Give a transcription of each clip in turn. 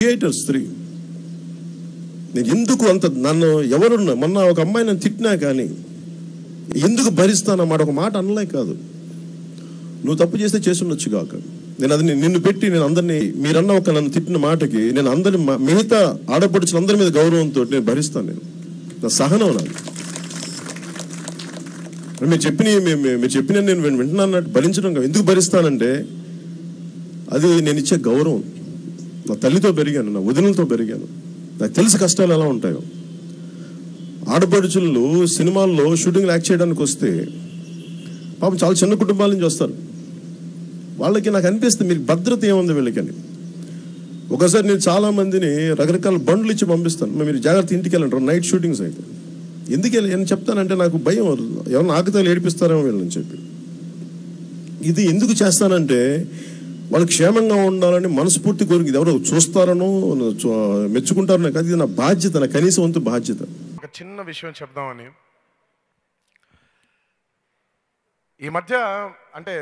Creator స్త్రీ. నేను ఎందుకు అంత నన్ను ఎవరున్నా మొన్న ఒక అమ్మాయి నన్ను తిట్టినా కానీ ఎందుకు భరిస్తానన్నమాట ఒక మాట అనలే కాదు. నువ్వు తప్పు చేస్తే చేస్తుండొచ్చు కాక నేను అది నిన్ను పెట్టి నేను అందరినీ మీరన్న ఒక నన్ను తిట్టిన మాటకి నేను అందరి మిగతా ఆడపడుచులు అందరి మీద గౌరవంతో నేను భరిస్తాను. నేను నా సహనం నాకు మీరు చెప్పిన నేను వింటున్నాను భరించడం కాదు. ఎందుకు భరిస్తానంటే అది నేను ఇచ్చే గౌరవం. నా తల్లితో పెరిగాను, నా వదినలతో పెరిగాను, నాకు తెలుసు కష్టాలు ఎలా ఉంటాయో. ఆడపడుచులు సినిమాల్లో షూటింగ్లు యాక్ట్ చేయడానికి వస్తే పాపం చాలా చిన్న కుటుంబాల నుంచి వస్తారు. వాళ్ళకి నాకు అనిపిస్తుంది మీకు భద్రత ఏముంది వీళ్ళకని. ఒకసారి నేను చాలా మందిని రకరకాల బండ్లు ఇచ్చి పంపిస్తాను, మీరు జాగ్రత్త ఇంటికి వెళ్ళంటారు నైట్ షూటింగ్స్ అయితే. ఎందుకు నేను చెప్తానంటే నాకు భయం ఎవరిని ఆకతాలు ఏడిపిస్తారేమో వీళ్ళని చెప్పి. ఇది ఎందుకు చేస్తానంటే వాళ్ళు క్షేమంగా ఉండాలని మనస్ఫూర్తి కోరిక. ఇది ఎవరో చూస్తారనో మెచ్చుకుంటారనో కాదు, ఇది నా బాధ్యత, నా కనీసం వంతు బాధ్యత. ఒక చిన్న విషయం చెప్దామని ఈ మధ్య, అంటే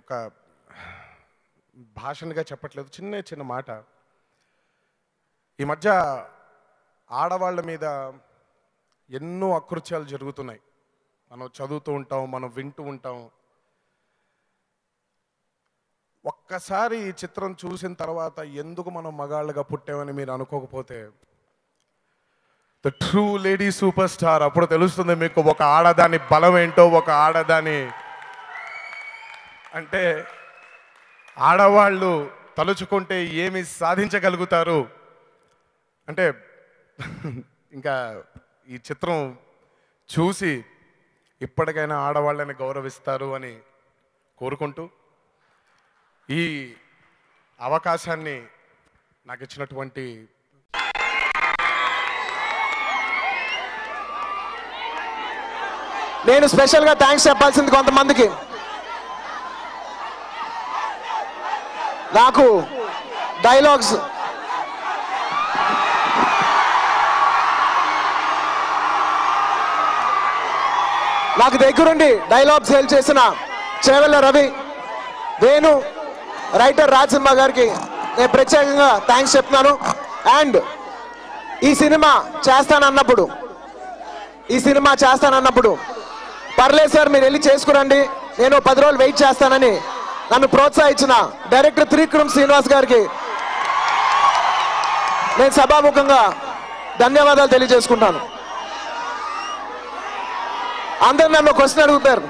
ఒక భాషణగా చెప్పట్లేదు, చిన్న మాట. ఈ మధ్య ఆడవాళ్ళ మీద ఎన్నో అకృత్యాలు జరుగుతున్నాయి. మనం చదువుతూ ఉంటాం, మనం వింటూ ఉంటాం. ఒక్కసారి ఈ చిత్రం చూసిన తర్వాత ఎందుకు మనం మగాళ్ళగా పుట్టామని మీరు అనుకోకపోతే, the true lady super star అప్పుడు తెలుస్తుంది మీకు ఒక ఆడదాని బలం ఏంటో. ఒక ఆడదాని అంటే ఆడవాళ్ళు తలుచుకుంటే ఏమి సాధించగలుగుతారు అంటే. ఇంకా ఈ చిత్రం చూసి ఇప్పటికైనా ఆడవాళ్ళని గౌరవిస్తారు అని కోరుకుంటూ ఈ అవకాశాన్ని నాకు ఇచ్చినటువంటి నేను స్పెషల్గా థ్యాంక్స్ చెప్పాల్సింది కొంతమందికి. నాకు డైలాగ్స్ నాకు దగ్గరుండి డైలాగ్స్ హెల్ప్ చేసిన చేవెళ్ళ రవి, వేణు, రైటర్ రాజసింహ గారికి నేను ప్రత్యేకంగా థ్యాంక్స్ చెప్తున్నాను. అండ్ ఈ సినిమా చేస్తానన్నప్పుడు పర్లేదు సార్ మీరు వెళ్ళి చేసుకురండి, నేను 10 రోజులు వెయిట్ చేస్తానని నన్ను ప్రోత్సహించిన డైరెక్టర్ త్రివిక్రమ్ శ్రీనివాస్ గారికి నేను సభాముఖంగా ధన్యవాదాలు తెలియజేసుకుంటాను. అందరు నన్ను క్వశ్చన్ అడుగుతారు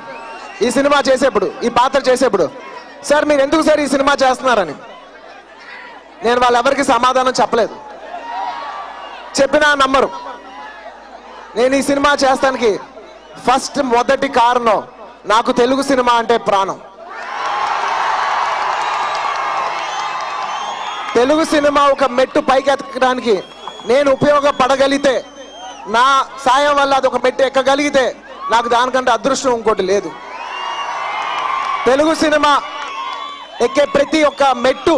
ఈ సినిమా చేసేప్పుడు, ఈ పాత్ర చేసేప్పుడు, సార్ మీరు ఎందుకు సార్ ఈ సినిమా చేస్తున్నారని. నేను వాళ్ళెవరికి సమాధానం చెప్పలేదు, చెప్పినా నమ్మరు. నేను ఈ సినిమా చేస్తానికి మొదటి కారణం నాకు తెలుగు సినిమా అంటే ప్రాణం. తెలుగు సినిమా ఒక మెట్టు పైకి ఎక్కడానికి నేను ఉపయోగపడగలిగితే, నా సాయం వల్ల అది ఒక మెట్టు ఎక్కగలిగితే నాకు దానికంటే అదృష్టం ఇంకోటి లేదు. తెలుగు సినిమా ఎక్కే ప్రతి ఒక్క మెట్టు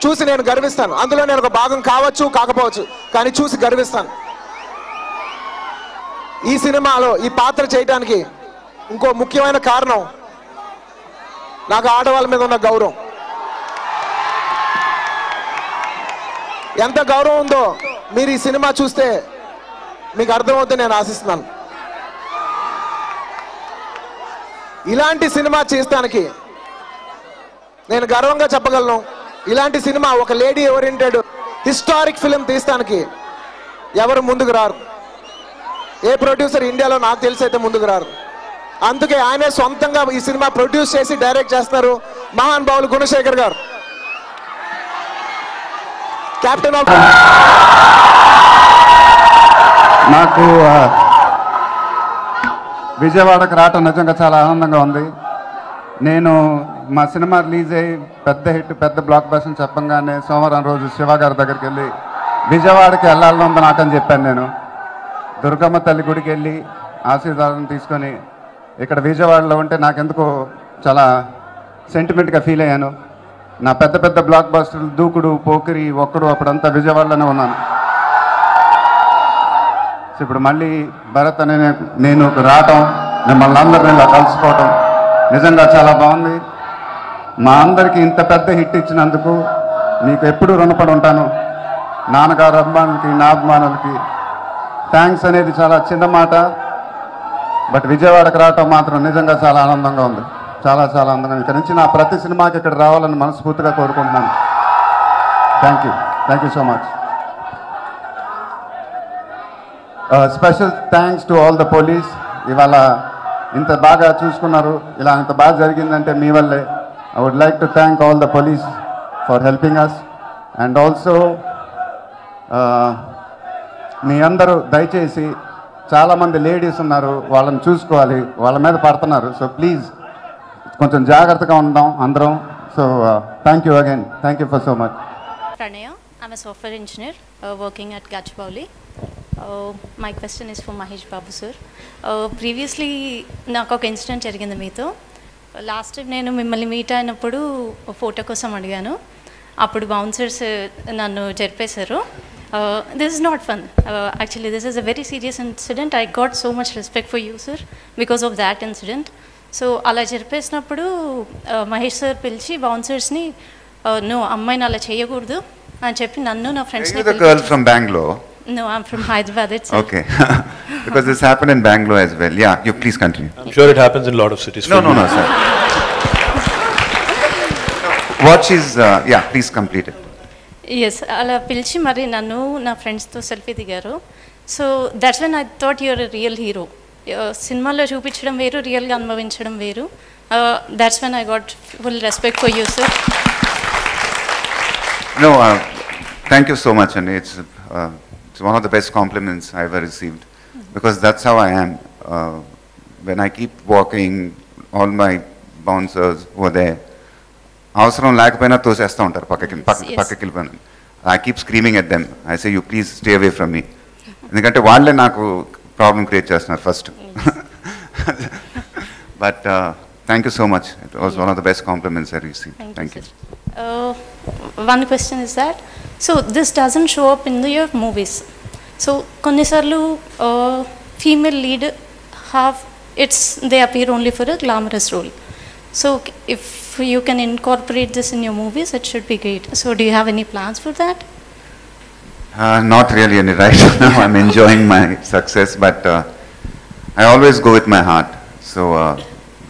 చూసి నేను గర్విస్తాను. అందులో నేను ఒక భాగం కావచ్చు కాకపోవచ్చు, కానీ చూసి గర్విస్తాను. ఈ సినిమాలో ఈ పాత్ర చేయడానికి ఇంకో ముఖ్యమైన కారణం నాకు ఆడవాళ్ళ మీద ఉన్న గౌరవం. ఎంత గౌరవం ఉందో మీరు ఈ సినిమా చూస్తే మీకు అర్థమవుతుందని నేను ఆశిస్తున్నాను. ఇలాంటి సినిమా చేస్తానికి నేను గర్వంగా చెప్పగలను. ఇలాంటి సినిమా ఒక లేడీ ఓరియంటెడ్ హిస్టారిక్ ఫిలిం తీస్తానికి ఎవరు ముందుకు రారు. ఏ ప్రొడ్యూసర్ ఇండియాలో నాకు తెలిసి అయితే ముందుకు రారు. అందుకే ఆయనే సొంతంగా ఈ సినిమా ప్రొడ్యూస్ చేసి డైరెక్ట్ చేస్తారు. మహానుభావులు గుణశేఖర్ గారు, కెప్టెన్ ఆఫ్. నాకు విజయవాడకు రావటం నిజంగా చాలా ఆనందంగా ఉంది. నేను మా సినిమా రిలీజ్ అయ్యి పెద్ద హిట్, పెద్ద బ్లాక్ బస్టర్ చెప్పంగానే సోమవారం రోజు శివ గారి దగ్గరికి వెళ్ళి విజయవాడకి వెళ్ళాలని ఉంది నాకని చెప్పాను. నేను దుర్గమ్మ తల్లి గుడికి వెళ్ళి ఆశీర్వాదం తీసుకొని ఇక్కడ విజయవాడలో ఉంటే నాకెందుకో చాలా సెంటిమెంట్గా ఫీల్ అయ్యాను. నా పెద్ద బ్లాక్ బస్టర్లు దూకుడు, పోకిరి, ఒక్కడు అప్పుడంతా విజయవాడలోనే ఉన్నాను. ఇప్పుడు మళ్ళీ భరత్ అనే నేను రావటం, మిమ్మల్ని అందరినీ ఇలా కలుసుకోవటం నిజంగా చాలా బాగుంది. మా అందరికీ ఇంత పెద్ద హిట్ ఇచ్చినందుకు మీకు ఎప్పుడూ రుణపడి ఉంటాను. నాన్నగారు అభిమానులకి, నా అభిమానులకి థ్యాంక్స్ అనేది చాలా చిన్న మాట, బట్ విజయవాడకు రావటం మాత్రం నిజంగా చాలా ఆనందంగా ఉంది. చాలా చాలా ఆనందంగా. ఇక్కడ నుంచి నా ప్రతి సినిమాకి ఇక్కడ రావాలని మనస్ఫూర్తిగా కోరుకుంటున్నాను. Thank you so much. Special thanks to all the police. ఇవాళ ఇంత బాగా చూసుకున్నారు, ఇలా ఇంత బాగా జరిగిందంటే మీ వల్లే. I would like to thank all the police for helping us. And also మీ అందరూ దయచేసి, చాలామంది లేడీస్ ఉన్నారు, వాళ్ళని చూసుకోవాలి, వాళ్ళ మీద పడుతున్నారు. సో ప్లీజ్ కొంచెం జాగ్రత్తగా ఉందాం అందరం. So thank you again. Thank you for so much. Pranaya, I'm a software engineer working at Gachibowli. My question is for Mahesh Babu sir. Previously నాకు ఒక ఇన్సిడెంట్ జరిగింది మీతో. లాస్ట్ టైం నేను మిమ్మల్ని మీట్ అయినప్పుడు ఫోటో కోసం అడిగాను. అప్పుడు బౌన్సర్స్ నన్ను జరిపేశారు. This is not fun. Actually, this is a very serious incident. I got so much respect for you, sir, because of that incident. So, అలా జరిపేసినప్పుడు మహేష్ సార్ పిలిచి బౌన్సర్స్ని నో అమ్మాయిని అలా చేయకూడదు అని చెప్పి నన్ను నా ఫ్రెండ్స్ని. Are you the girl from Bangalore? No, I'm from Hyderabad itself. Okay. Because this happened in Bangalore as well. Yeah, you please continue. I'm sure it happens in a lot of cities. No, sir. What she's, yeah, please complete it. Yes, అలా పిలిచి మరి నన్ను నా ఫ్రెండ్స్తో selfie దిగారు. So that's when I thought your a real hero. సినిమాలో చూపించడం వేరు, రియల్గా అనుభవించడం వేరు. That's when I got full respect for you sir. No, thank you so much, and it's one of the best compliments I ever received, because that's how I am. When I keep walking, all my bouncers were there. అవసరం లేకపోయినా తోసేస్తూ ఉంటారు పక్కకి వెళ్ళిపోయిన. I keep screaming at them. I say you please stay away from me. ఎందుకంటే వాళ్ళే నాకు problem create చేస్తున్నారు first. But thank you so much. It was one of the best compliments I received. Thank you. One question is that so this doesn't show up in your movies. So కొన్నిసార్లు female lead they appear only for a glamorous role. So if you can incorporate this in your movies, it should be great. So do you have any plans for that? Not really any right now. I'm enjoying my success, but I always go with my heart. So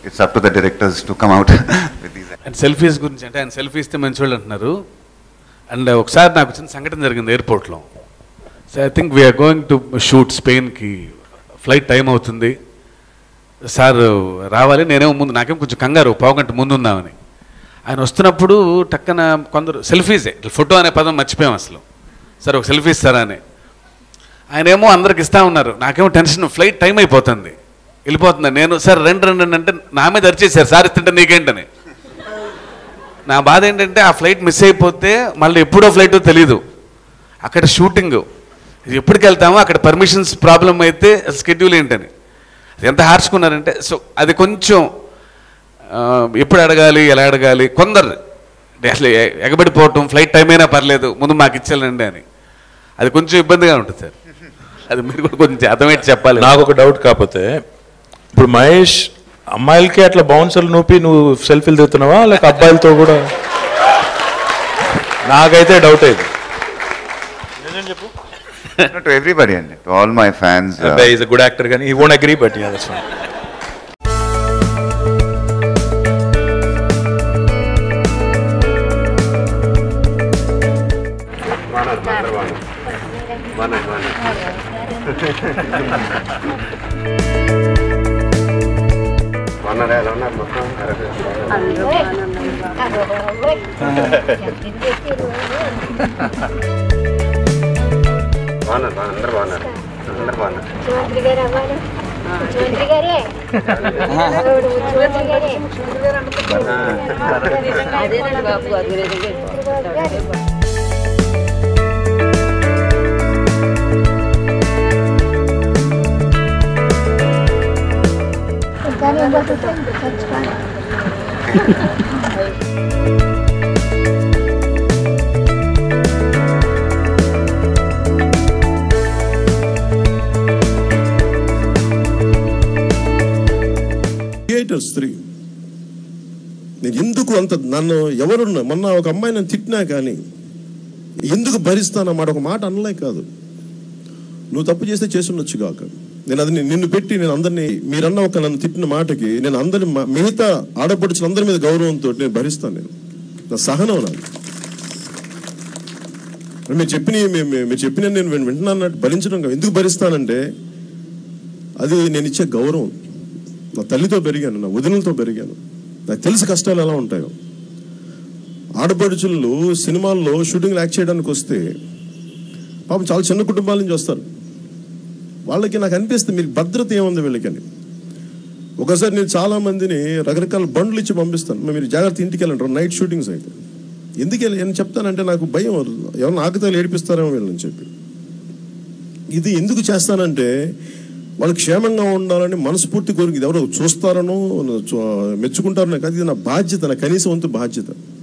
it's up to the directors to come out with these. And selfies గురించి అంటే ఆయన selfie ఇస్తే మంచి వాళ్ళు అంటున్నారు. And ఒకసారి నాకు చిన్న సంఘటన జరిగింది ఎయిర్పోర్ట్లో. So I think we're going to shoot స్పెయిన్కి. ఫ్లైట్ టైం అవుతుంది, సార్ రావాలి. నేనేమో ముందు, నాకేం కొంచెం కంగారు, పావుగంట ముందు ఉందామని. ఆయన వస్తున్నప్పుడు టక్కన కొందరు సెల్ఫీసే, ఫోటో అనే పదం మర్చిపోయాం అసలు. సార్ ఒక సెల్ఫీ ఇస్తారా అని. ఆయన ఏమో అందరికి ఇస్తా ఉన్నారు, నాకేమో టెన్షన్, ఫ్లైట్ టైం అయిపోతుంది, వెళ్ళిపోతుంది. నేను సార్ రెండు అంటే నా మీద అరిచేశారు, సార్ ఇస్తుంటే నీకేంటని. నా బాధ ఏంటంటే ఆ ఫ్లైట్ మిస్ అయిపోతే మళ్ళీ ఎప్పుడో ఫ్లైటో తెలీదు. అక్కడ షూటింగ్ ఎప్పటికి వెళ్తామో, అక్కడ పర్మిషన్స్ ప్రాబ్లం అయితే స్కెడ్యూల్ ఏంటని ఎంత హార్చుకున్నారంటే. సో అది కొంచెం ఎప్పుడు అడగాలి, ఎలా అడగాలి, కొందరు అసలు ఎగబడిపోవటం, ఫ్లైట్ టైం అయినా పర్లేదు ముందు మాకు ఇచ్చేయాలండి అని, అది కొంచెం ఇబ్బందిగా ఉంటుంది సార్. అది మీరు కూడా కొంచెం అర్థమేంటి చెప్పాలి. నాకు ఒక డౌట్, కాకపోతే ఇప్పుడు మహేష్ అమ్మాయిలకి అట్లా బౌన్సర్లు నూపి నువ్వు సెల్ఫీలు దిగుతున్నావా, లేక అబ్బాయిలతో కూడా? నాకైతే డౌట్ అయింది. No, to everybody and to all my fans. He's a good actor, and he won't agree, but yeah, that's fine. ముఖ్యమంత్రి గారు అవ్వాలి, ముఖ్యమంత్రి గారే అదేనండి బాబు స్త్రీ. నేను ఎందుకు అంత, నన్ను ఎవరున్నా మొన్న ఒక అమ్మాయి నన్ను తిట్టినా కానీ ఎందుకు భరిస్తానన్నమాట ఒక మాట అనలే కాదు. నువ్వు తప్పు చేస్తే చేసి ఉండొచ్చు కాక, నేను అది నిన్ను పెట్టి నేను అందరినీ మీరన్న ఒక నన్ను తిట్టిన మాటకి నేను అందరి మిగతా ఆడపడుచులందరి మీద గౌరవంతో నేను భరిస్తాను. నేను నా సహనం నాది. మీరు చెప్పిన నేను వింటున్నాను భరించడం కాదు. ఎందుకు భరిస్తానంటే అది నేను ఇచ్చే గౌరవం. నా తల్లితో పెరిగాను, నా వదినలతో పెరిగాను, నాకు తెలుసు కష్టాలు ఎలా ఉంటాయో. ఆడపడుచులు సినిమాల్లో షూటింగ్లు యాక్ట్ చేయడానికి వస్తే పాపం చాలా చిన్న కుటుంబాల నుంచి వస్తారు. వాళ్ళకి నాకు అనిపిస్తుంది మీకు భద్రత ఏముంది వీళ్ళకని. ఒకసారి నేను చాలా మందిని రకరకాల బండ్లు ఇచ్చి పంపిస్తాను, మీరు జాగ్రత్త ఇంటికి వెళ్ళంటారు నైట్ షూటింగ్స్ అయితే. ఎందుకు నేను చెప్తానంటే నాకు భయం, ఎవరైనా ఆకతాలు ఏడిపిస్తారేమో వీళ్ళని చెప్పి. ఇది ఎందుకు చేస్తానంటే వాళ్ళు క్షేమంగా ఉండాలని మనస్ఫూర్తి కోరిక. ఇది ఎవరో చూస్తారనో మెచ్చుకుంటారనో కాదు, ఇది నా బాధ్యత, నా కనీసం వంతు బాధ్యత.